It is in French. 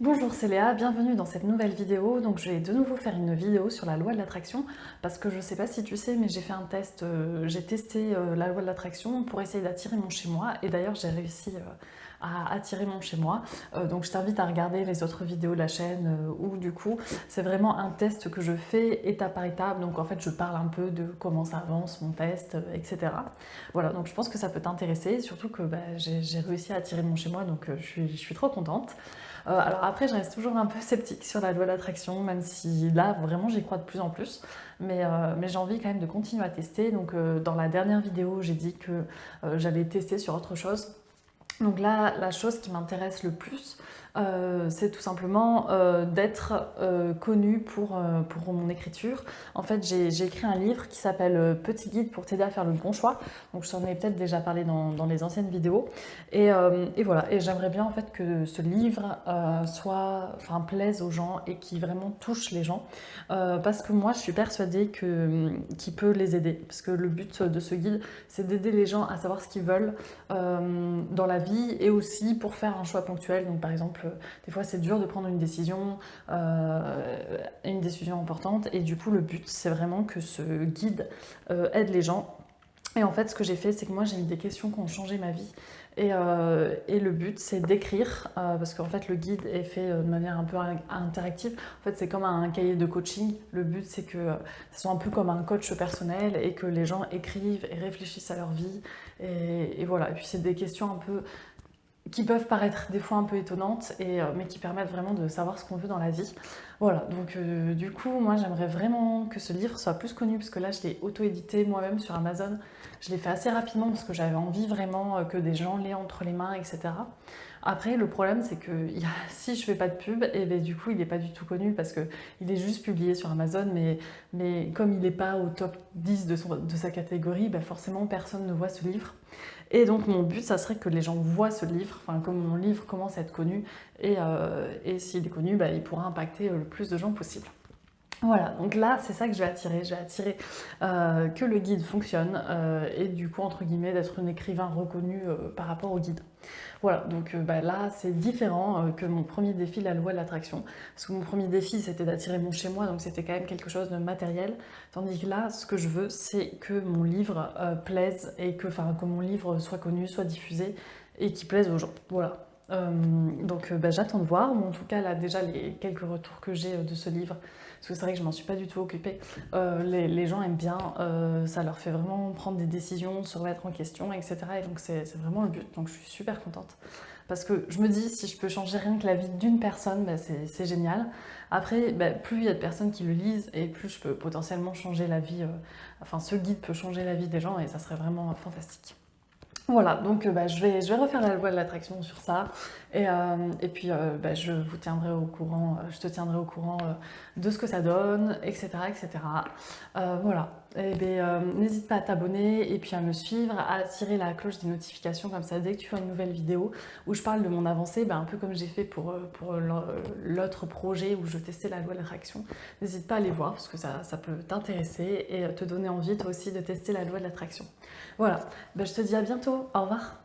Bonjour, c'est Léa, bienvenue dans cette nouvelle vidéo. Donc je vais de nouveau faire une vidéo sur la loi de l'attraction parce que je sais pas si tu sais, mais j'ai fait un test, j'ai testé la loi de l'attraction pour essayer d'attirer mon chez moi et d'ailleurs j'ai réussi à attirer mon chez moi. Donc je t'invite à regarder les autres vidéos de la chaîne où du coup c'est vraiment un test que je fais étape par étape. Donc en fait je parle un peu de comment ça avance mon test, etc. Voilà, donc je pense que ça peut t'intéresser, surtout que j'ai réussi à attirer mon chez moi, donc je suis trop contente. Alors après, je reste toujours un peu sceptique sur la loi de l'attraction, même si là, vraiment, j'y crois de plus en plus. Mais j'ai envie quand même de continuer à tester. Donc dans la dernière vidéo, j'ai dit que j'allais tester sur autre chose. Donc là, la chose qui m'intéresse le plus, c'est tout simplement d'être connue pour mon écriture. En fait, j'ai écrit un livre qui s'appelle Petit guide pour t'aider à faire le bon choix. Donc, je t'en ai peut-être déjà parlé dans les anciennes vidéos. Et voilà, et j'aimerais bien en fait que ce livre plaise aux gens et qui vraiment touche les gens. Parce que moi, je suis persuadée qu'il peut les aider. Parce que le but de ce guide, c'est d'aider les gens à savoir ce qu'ils veulent dans la vie et aussi pour faire un choix ponctuel. Donc par exemple, des fois c'est dur de prendre une décision importante et du coup le but c'est vraiment que ce guide aide les gens. Et en fait, ce que j'ai fait, c'est que moi, j'ai mis des questions qui ont changé ma vie. Et le but, c'est d'écrire, parce qu'en fait, le guide est fait de manière un peu interactive. En fait, c'est comme un cahier de coaching. Le but, c'est que ce soit un peu comme un coach personnel et que les gens écrivent et réfléchissent à leur vie. Et voilà. Et puis, c'est des questions un peu qui peuvent paraître des fois un peu étonnantes, mais qui permettent vraiment de savoir ce qu'on veut dans la vie. Voilà, donc du coup, moi j'aimerais vraiment que ce livre soit plus connu, parce que là je l'ai auto-édité moi-même sur Amazon. Je l'ai fait assez rapidement parce que j'avais envie vraiment que des gens l'aient entre les mains, etc. Après, le problème c'est que si je fais pas de pub, et ben, du coup il n'est pas du tout connu parce qu'il est juste publié sur Amazon, mais comme il n'est pas au top 10 de sa catégorie, ben, forcément personne ne voit ce livre. Et donc mon but, ça serait que les gens voient ce livre, enfin que mon livre commence à être connu, et s'il est connu, bah, il pourra impacter le plus de gens possible. Voilà, donc là, c'est ça que je vais attirer. Je vais attirer que le guide fonctionne et du coup, entre guillemets, d'être un écrivain reconnu par rapport au guide. Voilà, donc là, c'est différent que mon premier défi, la loi de l'attraction. Parce que mon premier défi, c'était d'attirer mon chez moi, donc c'était quand même quelque chose de matériel. Tandis que là, ce que je veux, c'est que mon livre plaise et que mon livre soit connu, soit diffusé et qui plaise aux gens. Voilà. J'attends de voir. Bon, en tout cas, là, déjà, les quelques retours que j'ai de ce livre, parce que c'est vrai que je m'en suis pas du tout occupée, les gens aiment bien, ça leur fait vraiment prendre des décisions, se remettre en question, etc. Et donc c'est vraiment le but, donc je suis super contente. Parce que je me dis, si je peux changer rien que la vie d'une personne, bah, c'est génial. Après, bah, plus il y a de personnes qui le lisent, et plus je peux potentiellement changer la vie, enfin ce guide peut changer la vie des gens, et ça serait vraiment fantastique. Voilà, donc je vais refaire la loi de l'attraction sur ça. Et puis je vous tiendrai au courant, je te tiendrai au courant de ce que ça donne, etc. etc. Voilà. Et n'hésite pas à t'abonner et puis à me suivre, à tirer la cloche des notifications, comme ça dès que tu vois une nouvelle vidéo où je parle de mon avancée, un peu comme j'ai fait pour l'autre projet où je testais la loi de l'attraction. N'hésite pas à aller voir parce que ça peut t'intéresser et te donner envie toi aussi de tester la loi de l'attraction. Voilà, je te dis à bientôt, au revoir.